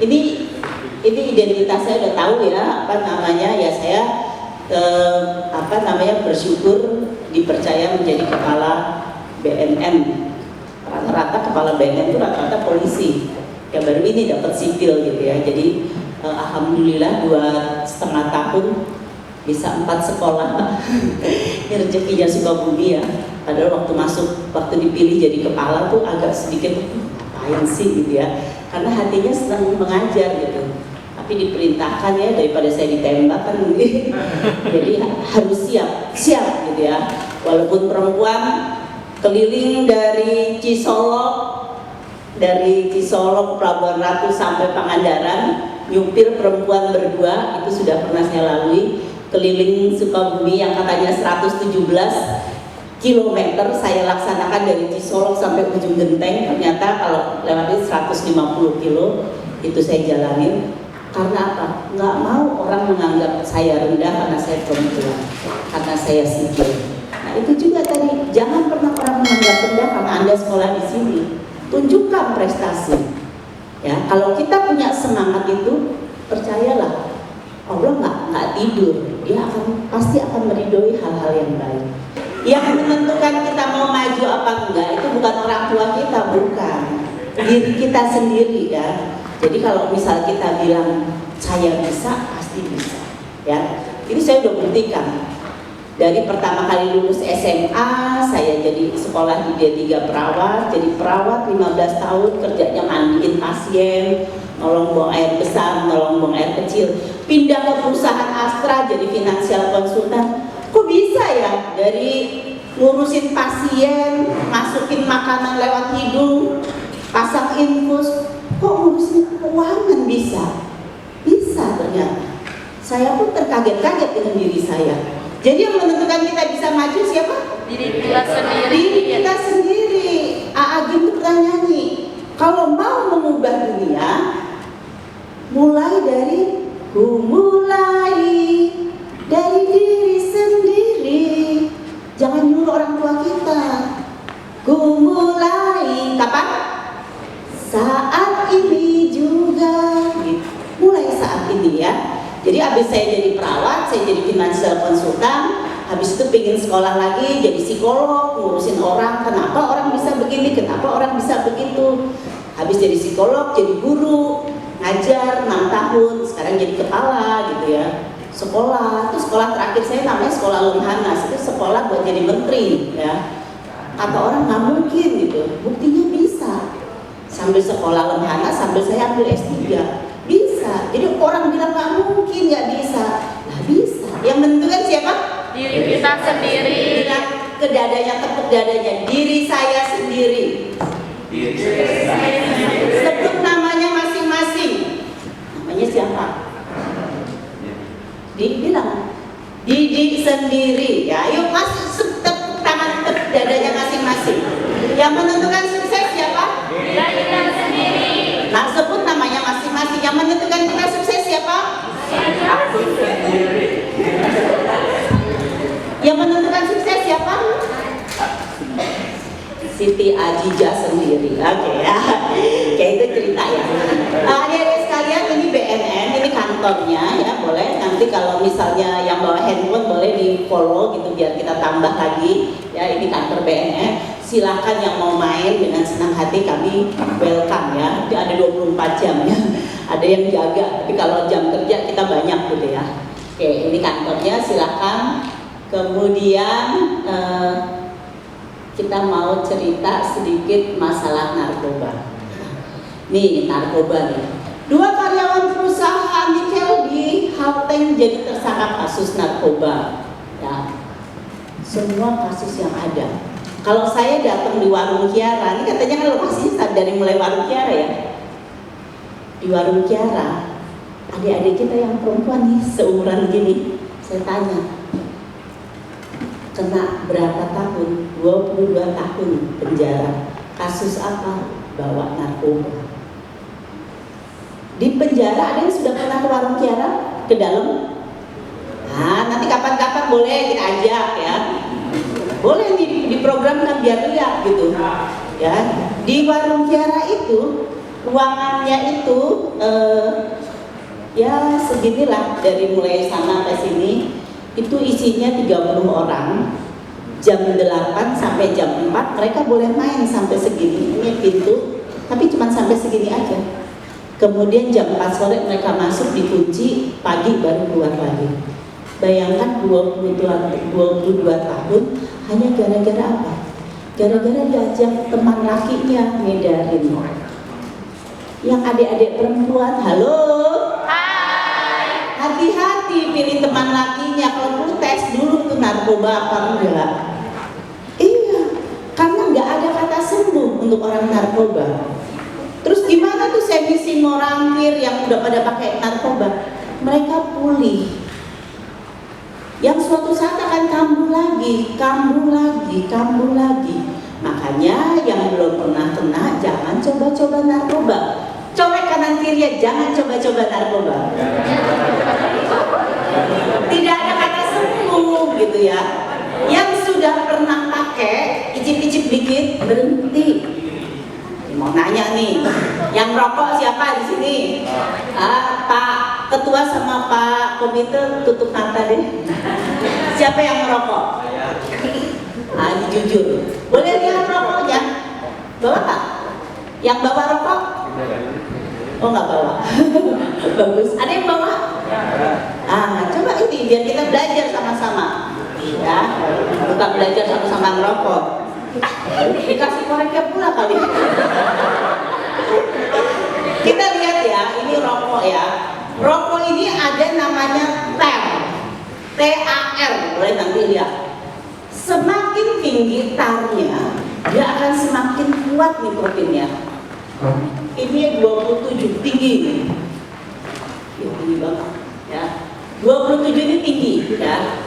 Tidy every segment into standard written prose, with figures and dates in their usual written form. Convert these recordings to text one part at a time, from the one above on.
Ini identitas saya udah tahu ya, apa namanya ya, saya bersyukur dipercaya menjadi kepala BNN. Rata-rata kepala BNN itu rata-rata polisi. Ya baru ini dapat sipil gitu ya. Jadi alhamdulillah 2,5 tahun bisa 4 sekolah. Ini rezekinya Sukabumi ya. Padahal waktu dipilih jadi kepala tuh agak sedikit ngapain sih gitu ya. Karena hatinya senang mengajar gitu. Tapi diperintahkan ya, daripada saya ditembak kan gitu. Jadi harus siap gitu ya. Walaupun perempuan keliling dari Cisolok ke Pelabuhan Ratu sampai Pangandaran, nyupir perempuan berdua itu sudah pernah saya lalui. Keliling Sukabumi yang katanya 117 km saya laksanakan dari Cisolok sampai ujung Genteng. Ternyata kalau lewatnya 150 kilo itu saya jalanin. Karena apa? Nggak mau orang menganggap saya rendah karena saya perempuan, karena saya sipil. Nah itu juga tadi, jangan pernah orang menganggap rendah karena Anda sekolah di sini. Tunjukkan prestasi. Ya, kalau kita punya semangat itu, percayalah Allah nggak tidur, Dia pasti akan meridhoi hal-hal yang baik. Yang menentukan kita mau maju apa enggak itu bukan orang tua kita, bukan diri kita sendiri ya. Jadi kalau misal kita bilang saya bisa, pasti bisa ya. Ini saya udah buktikan. Dari pertama kali lulus SMA, saya jadi sekolah di D3 perawat, jadi perawat 15 tahun, kerjanya mandiin pasien, nolong buang air besar, nolong buang air kecil. Pindah ke perusahaan Astra jadi financial konsultan. Kok bisa ya dari ngurusin pasien, masukin makanan lewat hidung, pasang infus, kok ngurusin keuangan bisa? Bisa ternyata. Saya pun terkaget-kaget dengan diri saya. Jadi yang menentukan kita bisa maju siapa? Diri kita sendiri. Diri kita sendiri. A'agim itu pernah nyanyi, kalau mau mengubah dunia, mulai dari diri sendiri. Jangan nyuruh orang tua kita. Mulai kapan? Saat ini juga. Mulai saat ini ya. Jadi habis saya jadi perawat, saya jadi financial konsultan, habis itu pengen sekolah lagi jadi psikolog, ngurusin orang, kenapa orang bisa begini, kenapa orang bisa begitu. Habis jadi psikolog, jadi guru, ngajar 6 tahun, sekarang jadi kepala gitu ya. Sekolah, itu sekolah terakhir saya namanya sekolah Lemhanas, itu sekolah buat jadi menteri ya. Kata orang nggak mungkin gitu, buktinya bisa. Sambil sekolah Lemhanas, sambil saya ambil S3. Bisa. Jadi orang bilang nggak mungkin, nggak bisa. Nah bisa. Yang menentukan siapa? Diri kita sendiri. Bilang ke dadanya, tepuk dadanya. Diri saya sendiri. Sebut namanya masing-masing. Namanya siapa? Dibilang Didi sendiri. Ya, ayo mas, tepuk tangan, tepuk dadanya masing-masing. Yang menentukan sukses siapa? Diri kita sendiri. Nah, sebut namanya masing-masing. Yang menentukan kita sukses siapa? Aku sendiri. Yang menentukan sukses siapa? Siti Ajijah sendiri. Oke ya. Kayak itu cerita ya. Adik-adik sekalian, ini BNN, ini kantornya ya, boleh nanti kalau misalnya yang bawa handphone boleh di follow gitu biar kita tambah lagi ya, ini kantor BNN. Silakan yang mau main dengan senang hati, kami welcome ya. Ada 24 jam ya. Ada yang jaga, tapi kalau jam kerja kita banyak gitu ya. Oke, ini kantornya, silakan. Kemudian kita mau cerita sedikit masalah narkoba. Nih, narkoba nih. 2 karyawan perusahaan nikel di Halteng jadi tersangka kasus narkoba. Ya. Semua kasus yang ada. Kalau saya datang di warung Kiara, ini katanya kan lokasinya dari mulai warung Kiara ya. Di warung Kiara, adik-adik kita yang perempuan nih seumuran gini, saya tanya, kena berapa tahun? 22 tahun penjara. Kasus apa? Bawa narkoba. Di penjara ada yang sudah pernah ke warung Kiara? Ke dalam? Nah, nanti kapan-kapan boleh kita ajak ya. Boleh diprogramkan biar lihat gitu. Ya, di warung Kiara itu ruangannya itu ya seginilah, dari mulai sana ke sini itu isinya 30 orang. Jam 8 sampai jam 4 mereka boleh main sampai segini, ini pintu, tapi cuma sampai segini aja. Kemudian jam 4 sore mereka masuk, dikunci, pagi baru keluar lagi. Bayangkan 22 tahun hanya gara-gara apa? Gara-gara diajak teman lakinya ngedarin. Yang adik-adik perempuan, halo? Hai. Hati-hati pilih teman lakinya, kalau perlu tes dulu tuh narkoba apa enggak. Iya, karena nggak ada kata sembuh untuk orang narkoba. Terus gimana tuh semisi morangkir yang udah pada pakai narkoba? Mereka pulih. Yang suatu saat akan kambuh lagi, kambuh lagi, kambuh lagi. Makanya yang belum pernah kena jangan coba-coba narkoba. Colek kanan kiri, jangan coba-coba narkoba. Tidak ada kata sembuh gitu ya. Yang sudah pernah pakai, icip-icip dikit, berhenti. Mau nanya nih, yang rokok siapa di sini? Pak Ketua sama Pak Komite tutup mata deh. Siapa yang merokok? Ini jujur. Boleh lihat rokoknya? Bawa Pak? Yang bawa rokok? Oh nggak bawa. Bagus. Ada yang bawa? Coba ini biar kita belajar sama-sama. Ya, bukan belajar sama-sama ngerokok. Dikasih koreknya pula kali. Kita lihat ya, ini rokok ya. Rokok ini ada namanya TAR, TAR, boleh nanti lihat. Semakin tinggi tarnya, dia akan semakin kuat nikotinnya. Ini 27 tinggi nih. Ya, tinggi banget ya. 27 ini tinggi ya.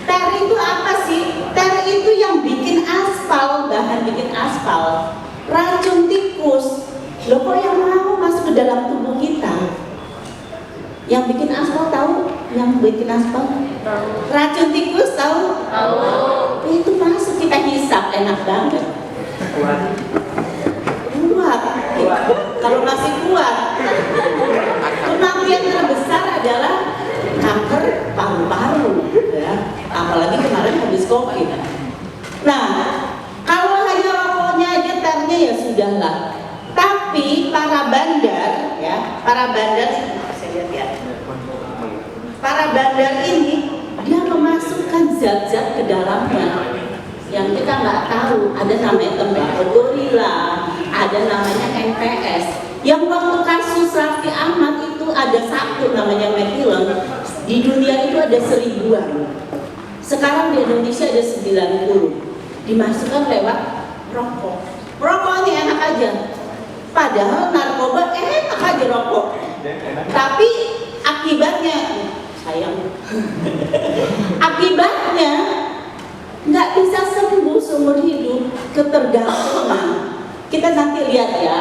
TAR itu apa sih? TAR itu yang bikin aspal, bahan bikin aspal. Racun tikus. Loh kok yang mau masuk ke dalam tubuh kita? Yang bikin aspal tahu? Yang bikin aspal? Racun tikus tahu? Tahu. Itu masuk kita hisap, enak banget. Kuat. Kalau masih kuat. Kematian terbesar adalah kanker paru-paru, ya. Apalagi kemarin habis COVID. Nah, kalau hanya rokoknya aja tarnya ya sudahlah. Tapi para bandar, ya, para bandar, saya lihat ya, para bandar ini dia memasukkan zat-zat ke dalamnya yang kita nggak tahu. Ada namanya tembakau gorila, ada namanya NPS. Yang waktu kasus Raffi Ahmad itu ada satu namanya methylene, di dunia itu ada 1000-an. Sekarang di Indonesia ada 90. Dimasukkan lewat rokok. Rokok ini enak aja. Padahal narkoba enak aja rokok. Tapi akibatnya, sayang, akibatnya nggak bisa sembuh seumur hidup, ketergantungan. Kita nanti lihat ya.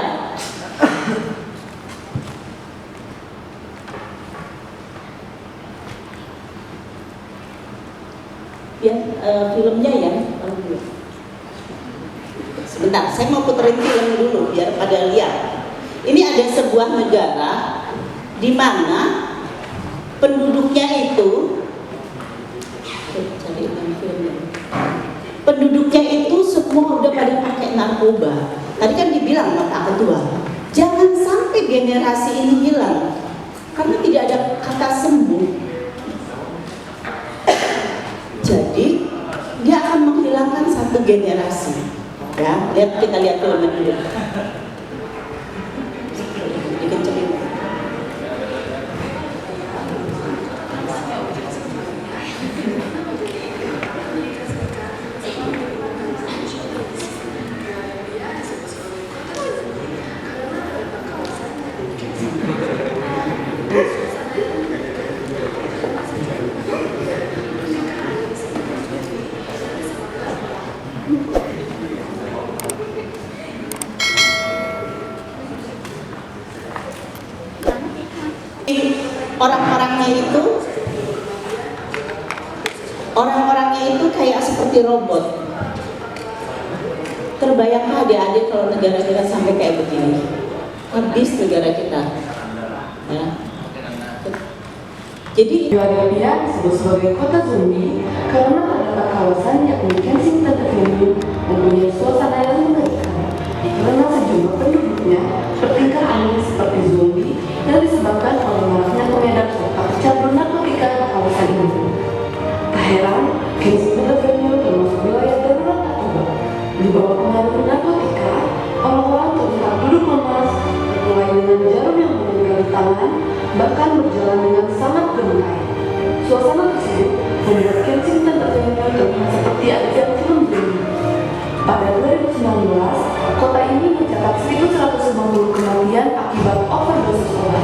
Ya, filmnya ya. Sebentar, saya mau puterin film dulu biar pada lihat. Ini ada sebuah negara di mana penduduknya itu, penduduknya itu semua udah pada pakai narkoba. Tadi kan dibilang sama Pak Ketua, jangan sampai generasi ini hilang, karena tidak ada kata sembuh. Jadi dia akan menghilangkan satu generasi. Ya, kita lihat filmnya dulu. Dikencengin. Orang-orangnya itu kayak seperti robot. Terbayangkan adik-adik kalau negara kita sampai kayak begini. habis negara kita. Ya. Jadi Philadelphia disebut sebagai kota zombie karena terdapat kawasan yakni Kensington Avenue mempunyai suasana yang mengerikan karena sejumlah penduduknya bertingkah aneh seperti zombie yang disebabkan oleh maraknya pengedar serta pecandu narkotika di kawasan ini. Tak heran, Kensington Avenue termasuk wilayah darurat narkoba. Di bawah pengaruh narkotika, orang-orang terlihat duduk lemas, mulai dengan jarum yang meninggal di tangan, bahkan berjalan dengan sangat gemetar. Suasana tersebut membuat Kensington Avenue terlihat seperti adegan film zombie. Pada 2019, kota ini mencatat 1.150 kematian akibat overdosis obat.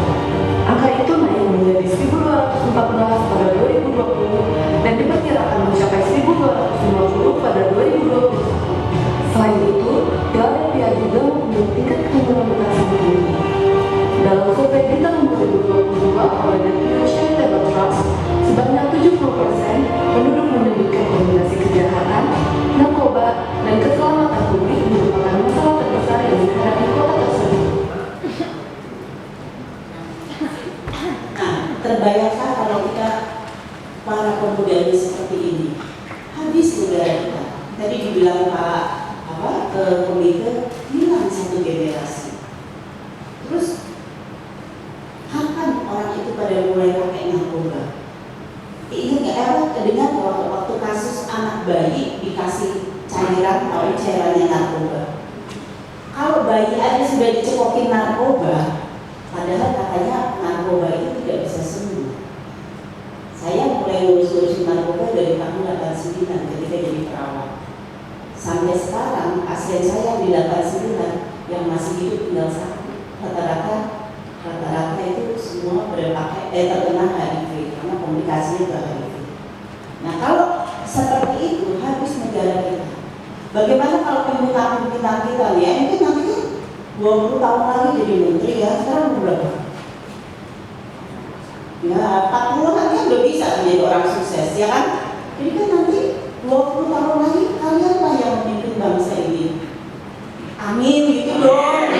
Angka itu naik menjadi 1.214 pada 2020 dan diperkirakan mencapai 1.250 pada 2021. Selain itu, Philadelphia juga mempunyai tingkat kriminalitas yang tinggi. Dalam survei di tahun 2022 oleh The Pew Charitable Trust, sebanyak 70% penduduk menyebutkan kombinasi kejahatan, narkoba, dan keselamatan publik merupakan masalah terbesar yang dihadapi kota tersebut. nah, terbayangkan kalau kita para pemuda ini seperti ini, habis negara kita. Tadi dibilang Pak komite hilang satu generasi. Terus kapan orang itu pada mulai pakai narkoba? Ingat nggak kedengar waktu kasus anak bayi dikasih cairan atau cairannya narkoba. Kalau bayi aja sudah dicekokin narkoba, padahal katanya narkoba itu tidak bisa sembuh. Saya mulai ngurus-ngurusin narkoba dari tahun 89 ketika jadi perawat. Sampai sekarang pasien saya di 89 yang masih hidup tinggal satu. Rata-rata itu semua terkena HIV karena komunikasinya ke HIV. Nah kalau seperti itu habis negara kita. Bagaimana kalau pimpinan kita ya? Mungkin nanti 20 tahun lagi jadi menteri ya. Sekarang berapa? Ya 40-an kan udah bisa menjadi orang sukses ya kan? Jadi kan nanti 20 tahun lagi kalianlah yang memimpin bangsa ini. Amin gitu dong.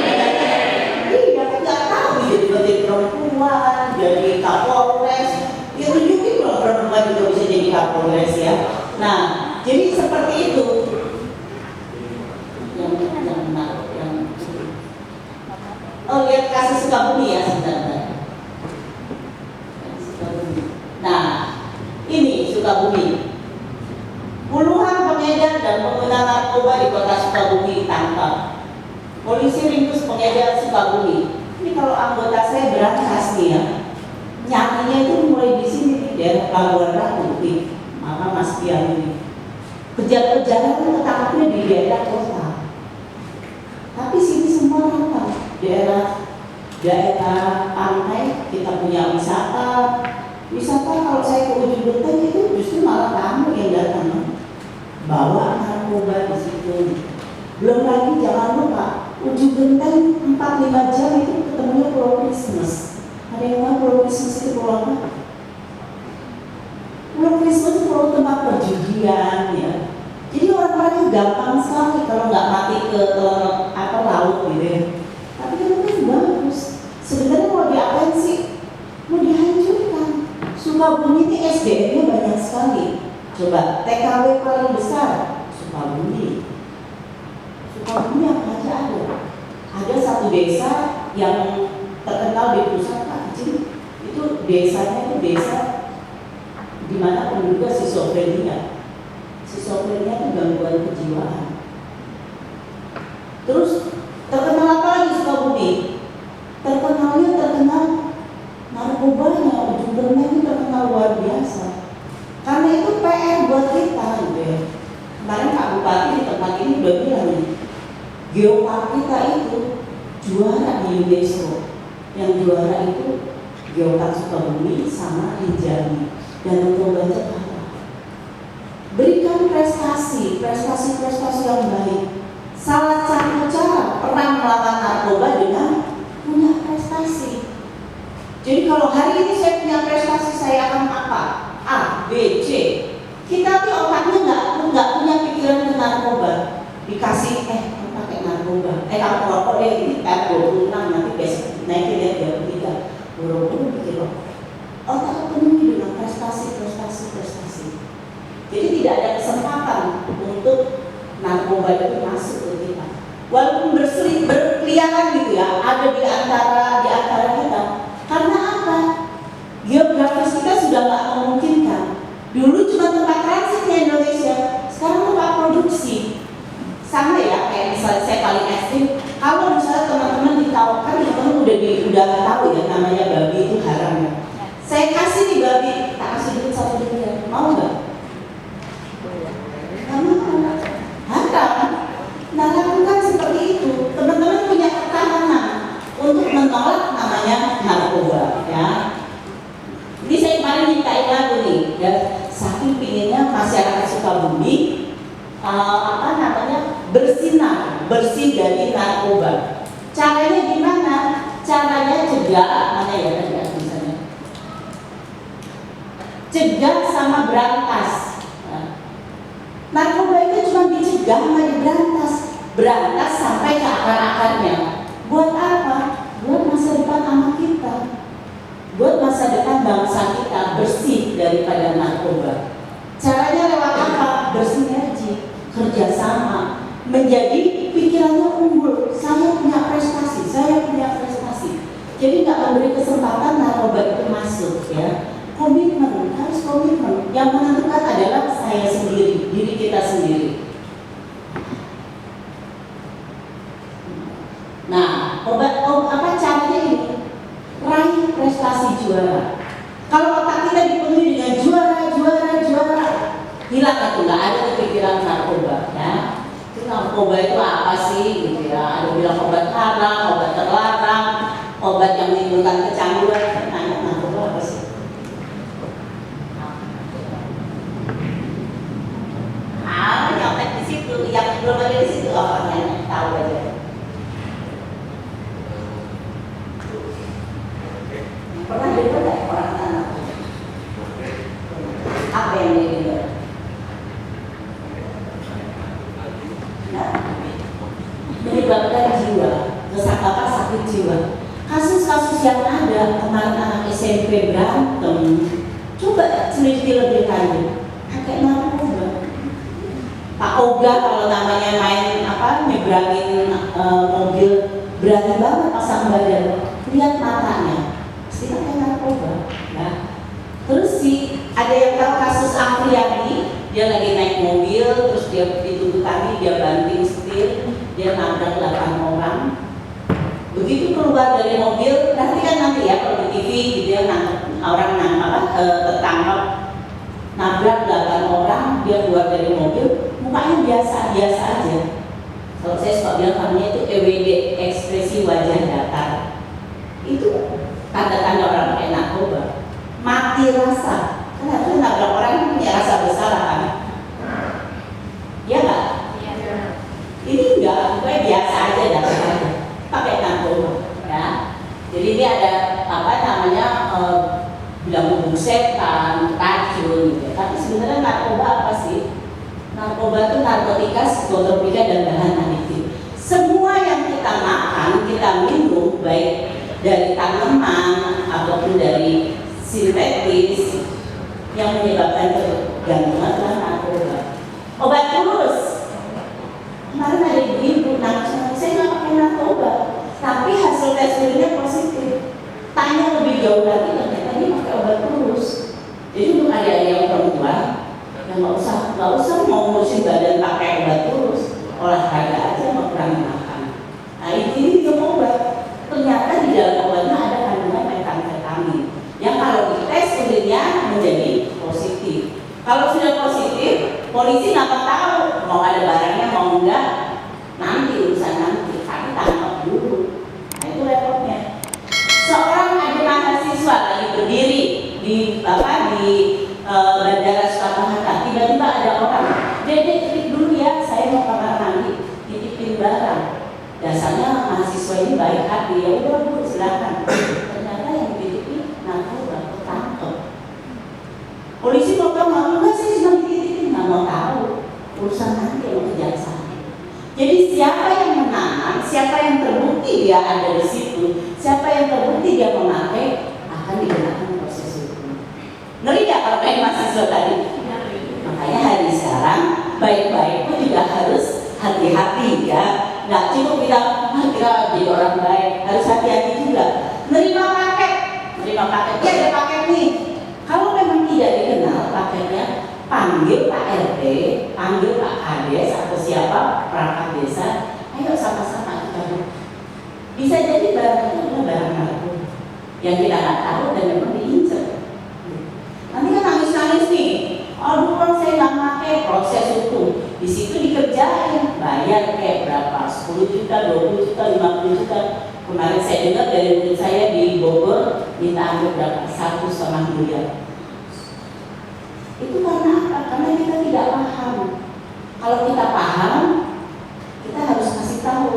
Iya kan nggak tahu jadi perempuan, jadi kapolres. Ya tunjukin loh perempuan juga bisa jadi kapolres ya. Nah jadi seperti itu. Oh lihat kasus Sukabumi ya sebentar. Nah ini Sukabumi. Puluhan pengedar dan pengguna narkoba di kota Sukabumi ditangkap. Polisi ringkus pengedar Sukabumi. Ini kalau anggota saya berangkas nih ya, nyarinya itu mulai di sini di daerah Pelabuhan Ratu, maka Mas Pian ini. Kejar-kejaran ketangkapnya di daerah kota. Tapi sini semua rata, daerah pantai kita punya wisata. Wisata kalau saya ke Ujung Genteng itu justru malah tamu yang datang bawa narkoba di situ. Belum lagi jangan lupa Ujung Genteng 4-5 jam itu ketemunya Pulau Christmas. Ada yang tahu Pulau Christmas itu pulau apa? Pulau Christmas itu pulau tempat perjudian ya. Jadi orang-orangnya gampang sekali kalau nggak mati ke laut gitu ya. Tapi kan itu bagus. Sebenarnya mau diapain sih? Mau dihancurkan. Sukabumi ini SDM-nya banyak sekali. Coba TKW paling besar Sukabumi. Sukabumi apa aja ada? Ada satu desa yang terkenal di pusat Pak Kecil. Itu desanya itu desa di mana penduduknya skizofrenia. Skizofrenia itu gangguan kejiwaan. Terus terkenal apa lagi Sukabumi? Terkenal narkobanya. Ujung Genteng itu terkenal luar biasa. Karena itu PR buat kita gitu ya. Kemarin Pak Bupati di tempat ini udah bilang nih, geopark kita itu juara di UNESCO. Yang juara itu geopark Sukabumi sama Rinjani dan Toba Jakarta. Berikan prestasi yang baik. Salah satu cara perang melawan narkoba dengan punya prestasi. Jadi kalau hari ini saya punya prestasi, saya akan apa? A, B, C. Kita tuh otaknya nggak punya pikiran ke narkoba. Dikasih kamu pakai narkoba, kamu rokok deh ini R26 nanti nggak tahu ya namanya babi itu haram ya. Saya kasih nih babi, tak kasih duit 1 miliar, mau nggak? Nggak mau. Haram. Nah, lakukan seperti itu. Teman-teman punya ketahanan untuk menolak namanya narkoba, ya. Ini saya kemarin mintain lagu nih, ya. Saking pinginnya masyarakat Sukabumi bersinar, bersih dari narkoba. Caranya gimana? Caranya cegah, mana ya tadi misalnya? Cegah sama berantas. Narkoba itu cuma dicegah sama diberantas. Berantas sampai ke akar-akarnya. Buat apa? Buat masa depan anak kita. Buat masa depan bangsa kita bersih daripada narkoba. Caranya lewat apa? Bersinergi, kerjasama, menjadi pikirannya unggul. Saya punya prestasi, saya punya prestasi. Jadi nggak memberi kesempatan narkoba itu masuk, ya. Komitmen, harus komitmen. Yang menentukan adalah saya sendiri, diri kita sendiri. Nah, apa caranya ini? Raih prestasi juara. Kalau otak kita dipenuhi dengan juara, hilang itu, nggak ada kepikiran narkoba, ya. Itu narkoba itu apa sih, gitu ya? Ada bilang obat haram, obat terlarang, obat yang menimbulkan kecanduan. Tanya narkoba apa sih? Nyontek di situ, yang belum ada di situ orangnya tahu aja. Pernah dengar nggak orang tanah? Apa yang dia dengar? Nah, menyebabkan jiwa, sakit jiwa. Kasus-kasus yang ada kemarin anak SMP berantem, coba selidiki lebih lanjut. Pakai narkoba. Pak Oga kalau namanya main nyebrangin mobil, berani banget pasang badan, lihat matanya, pasti pakai narkoba, ya. Terus ada yang tahu kasus Afriani, dia lagi naik mobil, terus dia dituduh kami, dia banting setir, dia nabrak 8 orang. Begitu keluar dari mobil, perhatikan nanti ya kalau di TV gitu ya, tertangkap nabrak 8 orang, dia keluar dari mobil, mukanya biasa aja. Kalau saya suka bilang namanya itu EWD, ekspresi wajah datar. Itu tanda-tanda orang pakai narkoba. Mati rasa, karena itu nabrak orang itu punya rasa bersalah kan? Iya nggak? Iya. Ini enggak, pokoknya biasa aja datar, pakai narkoba, ya. Jadi ini ada bilang hubung setan, racun, gitu. Tapi sebenarnya narkoba apa sih? Narkoba itu narkotika, psikotropika, dan bahan adiktif. Semua yang kita makan, kita minum, baik dari tanaman ataupun dari sintetis, yang menyebabkan ketergantungan adalah narkoba. Obat kurus. Kemarin ada ibu-ibu nangis, saya nggak pakai narkoba, tapi hasil tes urinnya positif. Tanya lebih jauh lagi, ternyata dia pakai obat kurus. Jadi untuk adik-adik yang perempuan, yang nggak usah mau ngurusin badan pakai obat kurus, olahraga aja, mau kurangi makan. Nah ini minum obat. Ternyata di dalam obatnya ada kandungan metamfetamin yang kalau dites urinnya menjadi positif. Kalau sudah positif, polisi nggak tahu mau ada barangnya mau enggak, nanti urusan nanti, tapi tangkap dulu. Nah itu repotnya. Seorang adik mahasiswa lagi berdiri di Bandara Soekarno-Hatta, tiba-tiba ada orang, Dede titip dulu ya, saya mau kamar mandi, titipin barang. Dasarnya mahasiswa ini baik hati, ya udah Bu, silakan. Ternyata yang dititipin narkoba, ketangkep. Polisi mau tahu enggak, saya cuma dititipin, nggak mau tahu. Urusan nanti yang kejaksaan. Jadi siapa yang menanam, siapa yang terbukti dia ada di situ, siapa yang terbukti dia memakai, akan dikenakan proses hukum. Ngeri gak kalau kayak mahasiswa tadi? Makanya hari sekarang baik-baik pun juga harus hati-hati ya. Nggak cukup kita jadi orang baik, harus hati-hati juga. Nerima paket, dia ada paket nih. Kalau memang tidak dikenal paketnya, panggil Pak RT, panggil Pak Kades atau siapa perangkat desa, ayo sama-sama kita. Bisa jadi barang itu adalah barang narkoba. yang kita nggak tahu dan memang diincar. Nanti kan nangis-nangis nih, aduh kan saya nggak pakai, proses hukum. Di situ dikerjain, bayar kayak berapa, 10 juta, 20 juta, 50 juta. Kemarin saya dengar dari murid saya di Bogor minta ambil berapa, 1,5 miliar. Itu karena apa? Karena kita tidak paham. Kalau kita paham, kita harus kasih tahu.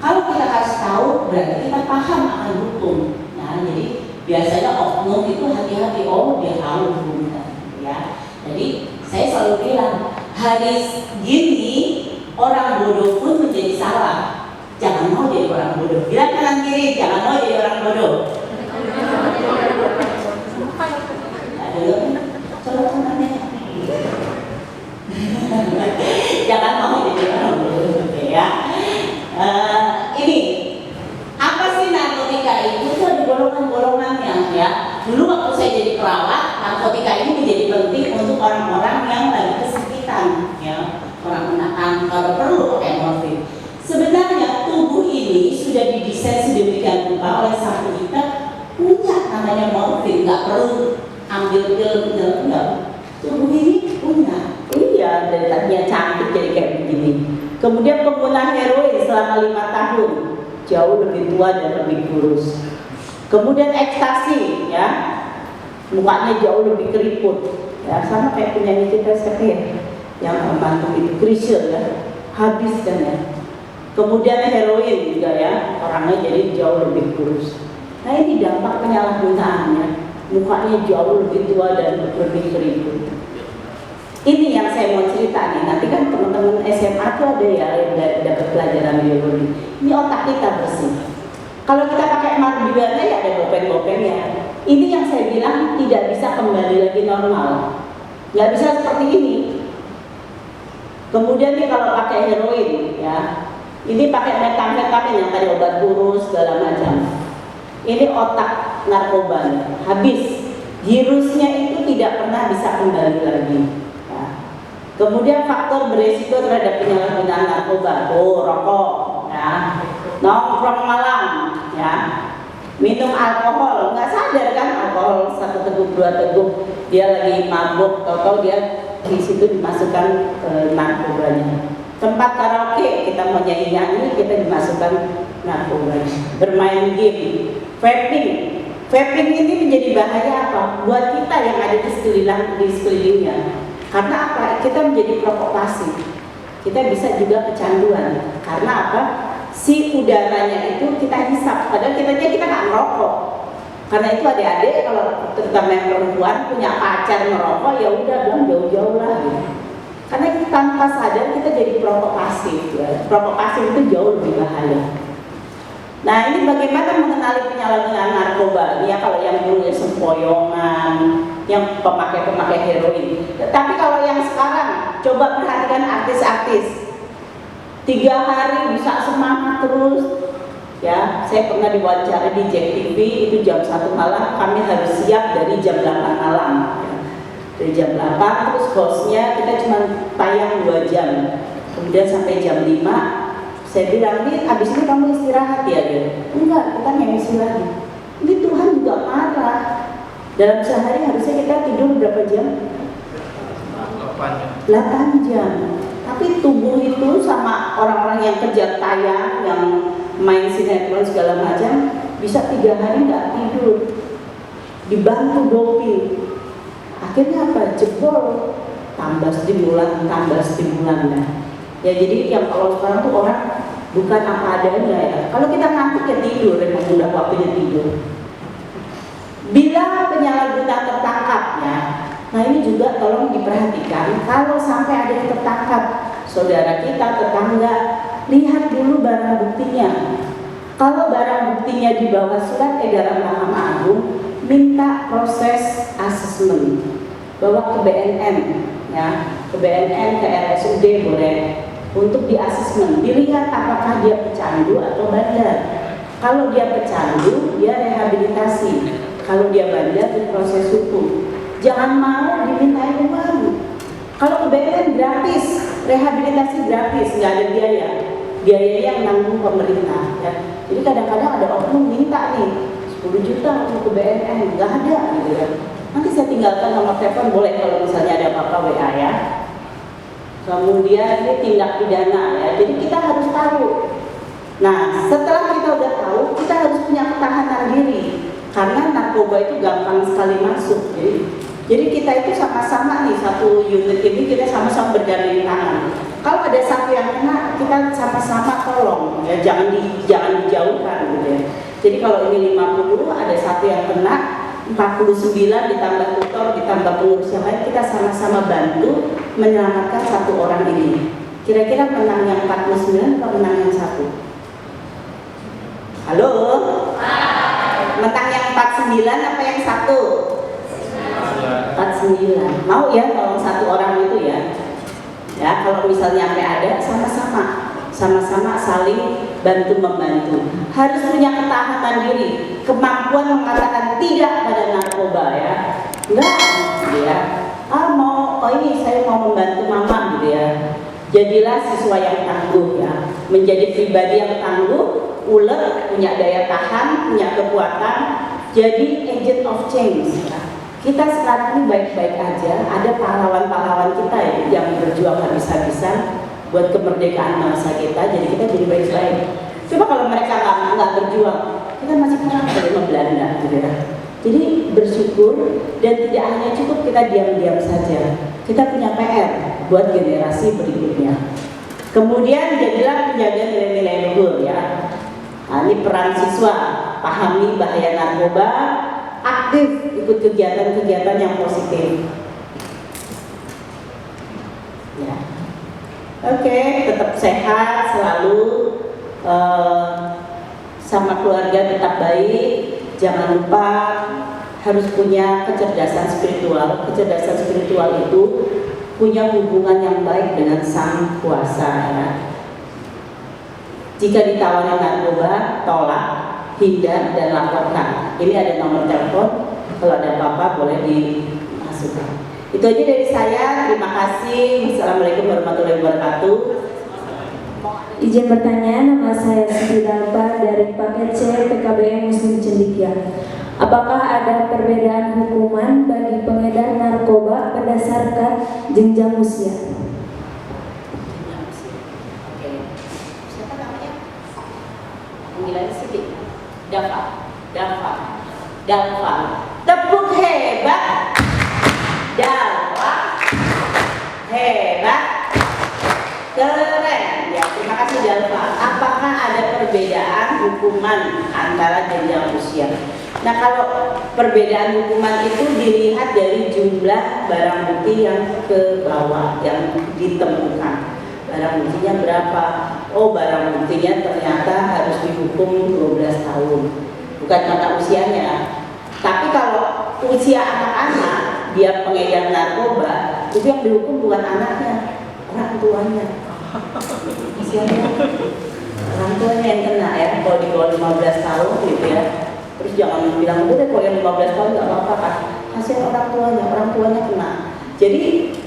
Kalau kita kasih tahu, berarti kita paham akan hukum. Nah, jadi biasanya oknum itu hati-hati, oh dia tahu hukumnya, ya. Jadi saya selalu bilang, hari gini orang bodoh pun menjadi salah. Jangan mau jadi orang bodoh. Bilang kanan kiri, jangan mau jadi orang bodoh. Ada coba tangannya. Jangan mau jadi orang bodoh, ya. Ini apa sih narkotika itu? Itu ada golongan-golongannya, ya. Dulu waktu saya jadi perawat, narkotika ini menjadi penting untuk orang-orang yang lagi kesakitan, ya. Orang kena kanker perlu pakai morfin. Sebenarnya tubuh ini sudah didesain sedemikian rupa oleh sang pencipta punya namanya morfin, nggak perlu ambil pil, enggak. Tubuh ini punya. Iya, dari tadinya cantik jadi kayak begini. Kemudian pengguna heroin selama 5 tahun jauh lebih tua dan lebih kurus. Kemudian ekstasi, ya, mukanya jauh lebih keriput, ya, sama kayak penyanyi kita siapa yang membantu itu Krisya, ya, habis kan ya. Kemudian heroin juga, ya, orangnya jadi jauh lebih kurus. Nah ini dampak penyalahgunaannya, mukanya jauh lebih tua dan lebih keriput. Ini yang saya mau cerita nih, nanti kan teman-teman SMA tuh ada ya yang dapat pelajaran biologi. Ini otak kita bersih. Kalau kita pakai marijuana ya ada bopeng-bopengnya. Ini yang saya bilang tidak bisa kembali lagi normal. Nggak bisa seperti ini. Kemudian nih kalau pakai heroin, ya, ini pakai metamfetamin yang tadi obat kurus segala macam. Ini otak narkoba, habis. Virusnya itu tidak pernah bisa kembali lagi. Kemudian faktor beresiko terhadap penyalahgunaan narkoba, rokok, ya, nongkrong malam, ya, minum alkohol, nggak sadar kan alkohol 1 teguk 2 teguk, dia lagi mabuk, tahu dia di situ dimasukkan narkobanya. Tempat karaoke kita mau nyanyi, kita dimasukkan narkobanya. Bermain game, vaping ini menjadi bahaya apa? Buat kita yang ada di sekelilingnya. Karena apa? Kita menjadi perokok pasif. Kita bisa juga kecanduan. Karena apa? Si udaranya itu kita hisap. Padahal kita nggak merokok. Karena itu adik-adik kalau terutama yang perempuan punya pacar merokok, ya udah bilang jauh-jauh lah. Gitu. Karena tanpa sadar kita jadi perokok pasif. Ya. Perokok pasif itu jauh lebih bahaya. Nah ini bagaimana mengenali penyalahgunaan narkoba? Ya kalau yang dulu ya sempoyongan, yang pemakai heroin. Tapi kalau yang sekarang, coba perhatikan artis-artis. 3 hari bisa semangat terus. Ya, saya pernah diwawancara di JEK TV itu jam 1 malam, kami harus siap dari jam 8 malam. Ya. Dari jam 8 terus hostnya kita cuma tayang 2 jam. Kemudian sampai jam 5. Saya bilang, ini abis ini kamu istirahat ya? Dia, enggak, kita ngisi lagi. Ini Tuhan juga marah. Dalam sehari harusnya kita tidur berapa jam? 8 jam. Tapi tubuh itu sama orang-orang yang kerja tayang, yang main sinetron segala macam, bisa 3 hari nggak tidur. Dibantu doping. Akhirnya apa? Jebol. Tambah stimulan. Nah. Ya jadi yang kalau sekarang tuh orang bukan apa adanya ya. Kalau kita ngantuk ya tidur, memang udah waktunya tidur. Bila penyalahguna tertangkap ya, nah ini juga tolong diperhatikan. Kalau sampai ada yang tertangkap, saudara kita, tetangga, lihat dulu barang buktinya. Kalau barang buktinya di bawah surat edaran Mahkamah Agung, minta proses asesmen, bawa ke BNN, ya, ke BNN, ke RSUD boleh. Untuk di asesmen, dilihat apakah dia pecandu atau bandar. Kalau dia pecandu, dia rehabilitasi. Kalau dia bandar, diproses hukum. Jangan mau dimintain uang. Kalau ke BNN gratis, rehabilitasi gratis, nggak ada biaya. Biayanya yang nanggung pemerintah. Ya. Jadi kadang-kadang ada oknum minta nih 10 juta untuk ke BNN, nggak ada gitu ya. Nanti saya tinggalkan nomor telepon, boleh kalau misalnya ada apa-apa WA ya. Kemudian ini tindak pidana ya, jadi kita harus tahu. Nah, setelah kita udah tahu, kita harus punya ketahanan diri. Karena narkoba itu gampang sekali masuk. Jadi kita itu sama-sama nih, satu unit ini kita sama-sama bergandeng tangan. Kalau ada satu yang kena, kita sama-sama tolong ya, jangan dijauhkan gitu ya. Jadi kalau ini 50, ada satu yang kena, 49 ditambah tutor, ditambah pengurus yang lain, kita sama-sama bantu menyelamatkan satu orang ini. Kira-kira menang yang 49 atau menang yang satu? Halo? Menang yang 49 apa yang satu? 49. Mau ya tolong satu orang itu ya? Ya, kalau misalnya sampai ada, sama-sama saling bantu-membantu. Harus punya ketahanan diri, kemampuan mengatakan tidak pada narkoba ya. Enggak, gitu ya. Ini saya mau membantu mama gitu ya. Jadilah siswa yang tangguh ya, menjadi pribadi yang tangguh, ulet, punya daya tahan, punya kekuatan, jadi agent of change ya. Kita sekarang ini baik-baik aja, ada pahlawan-pahlawan kita ya, yang berjuang habis-habisan buat kemerdekaan bangsa kita, jadi kita jadi baik-baik. Coba kalau mereka nggak berjuang, kita masih perang sama Belanda gitu ya. Jadi bersyukur, dan tidak hanya cukup kita diam-diam saja, kita punya PR buat generasi berikutnya. Kemudian jadilah penjaga nilai-nilai luhur ya. Nah, ini peran siswa, pahami bahaya narkoba, aktif ikut kegiatan-kegiatan yang positif. Ya. Oke, tetap sehat selalu, sama keluarga tetap baik. Jangan lupa harus punya kecerdasan spiritual. Kecerdasan spiritual itu punya hubungan yang baik dengan Sang Kuasa ya. Jika ditawari narkoba, tolak, hindar, dan laporkan. Ini ada nomor telepon, kalau ada apa-apa boleh dimasukkan. Itu aja dari saya, terima kasih. Wassalamualaikum warahmatullahi wabarakatuh. Izin bertanya, nama saya Siti Dalpa dari paket C PKBM Muslim Cendekia. Apakah ada perbedaan hukuman bagi pengedar narkoba berdasarkan jenjang usia? Oke. Siapa namanya? Panggilannya Siti. Dalpa. Tepuk hebat. Dalpa. Hebat. Keren. Ya, terima kasih Dalpa. Apakah ada perbedaan hukuman antara jenjang usia? Nah, kalau perbedaan hukuman itu dilihat dari jumlah barang bukti yang ke bawah, yang ditemukan. Barang buktinya berapa? Oh, barang buktinya ternyata harus dihukum 12 tahun. Bukan kata usianya. Tapi kalau usia anak-anak, dia pengedar narkoba, itu yang dihukum bukan anaknya, orang tuanya. Usianya orang tuanya yang kena ya, kalau di bawah 15 tahun gitu ya. Terus jangan bilang, udah kalau yang 15 tahun nggak apa-apa kan, kasihan orang tuanya kena. Jadi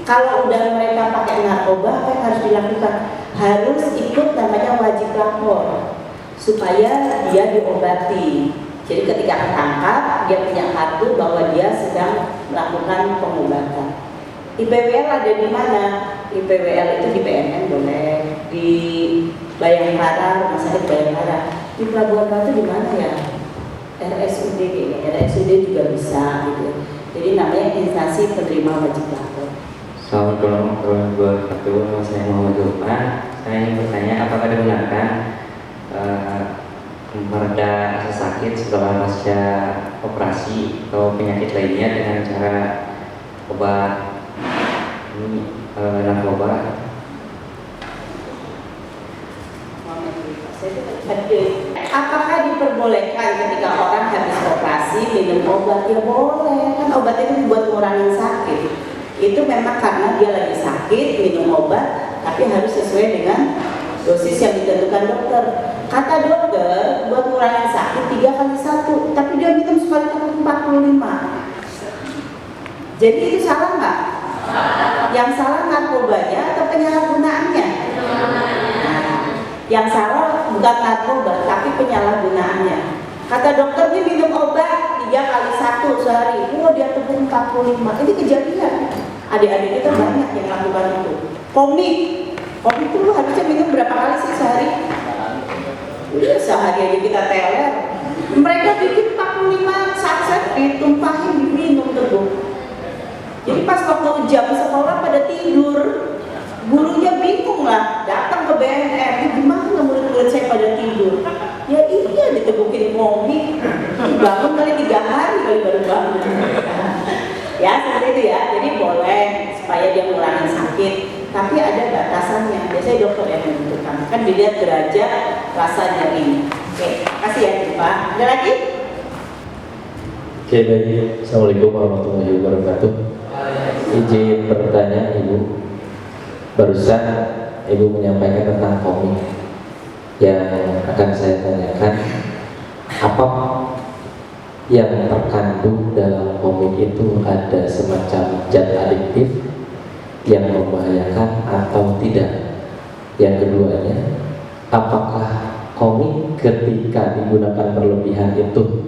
kalau udah mereka pakai narkoba, apa yang harus dilakukan? Harus ikut namanya wajib lapor supaya dia diobati. Jadi ketika ketangkap, dia punya kartu bahwa dia sedang melakukan pengobatan. IPWL ada di mana? IPWL itu di BNN boleh, di Bayangkara, Rumah Sakit Bayangkara. Di Pelabuhan Batu di mana ya? RSUD juga bisa gitu. Jadi namanya instansi penerima wajib lapor. Assalamualaikum warahmatullahi wabarakatuh. Saya Muhammad Zulfan. Saya ingin bertanya, apakah dibenarkan mereda rasa sakit setelah pasca operasi atau penyakit lainnya dengan cara obat narkoba? Apakah diperbolehkan ketika orang habis operasi minum obat? Ya boleh, kan obat itu buat ngurangin sakit. Itu memang karena dia lagi sakit minum obat, tapi harus sesuai dengan dosis yang ditentukan dokter. Kata dokter buat ngurangin sakit 3 kali 1, tapi dia minum sekali 45. Jadi itu salah nggak? Yang salah narkobanya atau penyalahgunaannya? Yang salah bukan narkoba, tapi penyalahgunaannya. Kata dokternya minum obat 3 kali 1 sehari. Dia tebus 45. Ini kejadian. Adik-adik kita banyak yang lakukan itu. Komik itu lu harusnya minum berapa kali sih sehari? Iya, sehari aja kita teler. Mereka bikin 45 saset ditumpahin diminum teguh. Jadi pas waktu jam sekolah pada tidur, gurunya bingung lah, datang ke BNN, gimana murid-murid saya pada tidur? Ya iya, ditegukin komik, bangun kali 3 hari kali baru bangun. Ya seperti itu ya, jadi boleh supaya dia ngurangin sakit, tapi ada batasannya. Biasanya dokter yang menentukan, kan dilihat derajat rasa nyeri. Oke, kasih ya Pak. Ada lagi? Oke, baik. Assalamualaikum warahmatullahi wabarakatuh. Izin bertanya Ibu. Barusan Ibu menyampaikan tentang komik. Yang akan saya tanyakan, apa yang terkandung dalam komik itu ada semacam zat adiktif yang membahayakan atau tidak? Yang keduanya, apakah komik ketika digunakan berlebihan itu,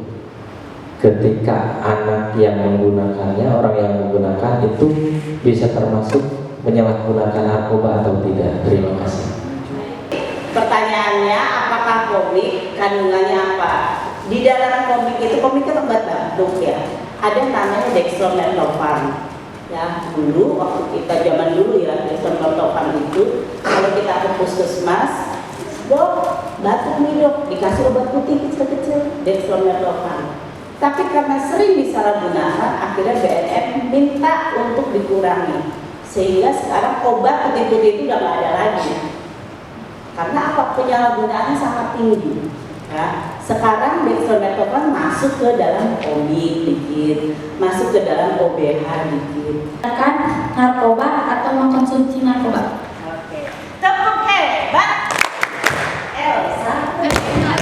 ketika anak yang menggunakannya, orang yang menggunakan itu bisa termasuk menyalahgunakan narkoba atau tidak? Terima kasih. Pertanyaannya, apakah komik kandungannya apa? Di dalam komik itu, komik kan obat batuk ya. Ada namanya dextromethorphan. Ya, dulu waktu kita zaman dulu ya, dextromethorphan itu kalau kita ke puskesmas, dok, batuk nih dok, dikasih obat putih kecil-kecil, dextromethorphan. Tapi karena sering disalahgunakan, akhirnya BNN minta untuk dikurangi. Sehingga sekarang obat putih-putih itu udah nggak ada lagi. Karena apa? Penyalahgunaannya sangat tinggi. Ya. Sekarang dextromethorphan masuk ke dalam komik dikit, masuk ke dalam OBH dikit. Kan narkoba atau mengkonsumsi narkoba. Oke. Tepuk hebat. Elsa. Erlita.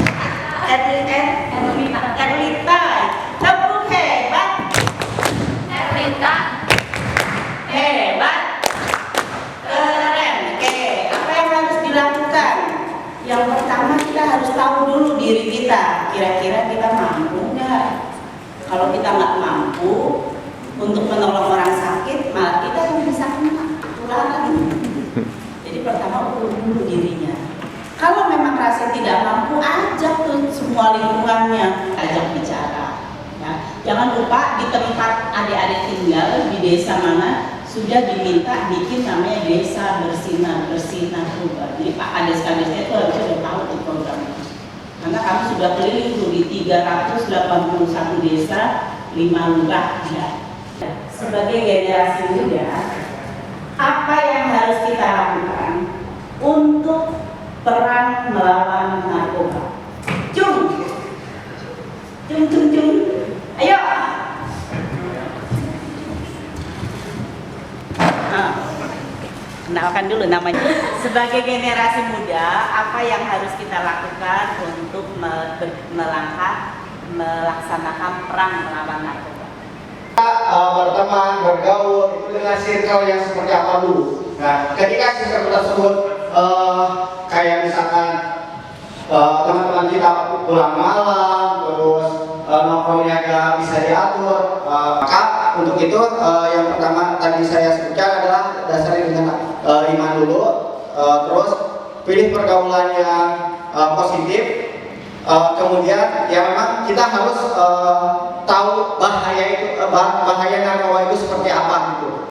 Tepuk hebat. Erlita. Hebat. Keren. Oke. Apa yang harus dilakukan? Yang pertama kita harus tahu dulu diri kita. Kira-kira kita mampu nggak? Kalau kita nggak mampu untuk menolong orang sakit, malah kita yang bisa kena ketularan. Jadi pertama ukur dulu dirinya. Kalau memang rasa tidak mampu, ajak tuh semua lingkungannya, ajak bicara. Ya. Jangan lupa di tempat adik-adik tinggal di desa mana sudah diminta bikin namanya desa bersih narkoba. Jadi Pak Kades-kadesnya itu harusnya sudah tahu tuh programnya. Karena kami sudah keliling tuh di 381 desa, 5 lurah. Ya. Sebagai generasi muda, apa yang harus kita lakukan untuk perang melawan narkoba? Cung, ayo. Kenalkan dulu namanya. Sebagai generasi muda, apa yang harus kita lakukan untuk melaksanakan perang melawan narkoba? Berteman, bergaul itu dengan circle yang seperti apa dulu. Nah, ketika circle tersebut kayak misalkan teman-teman kita pulang malam, terus nongkrongnya gak bisa diatur, maka untuk itu yang pertama tadi saya sebutkan adalah dasarnya dengan iman dulu, terus pilih pergaulan yang positif. Kemudian ya memang kita harus tahu bahaya narkoba itu seperti apa gitu.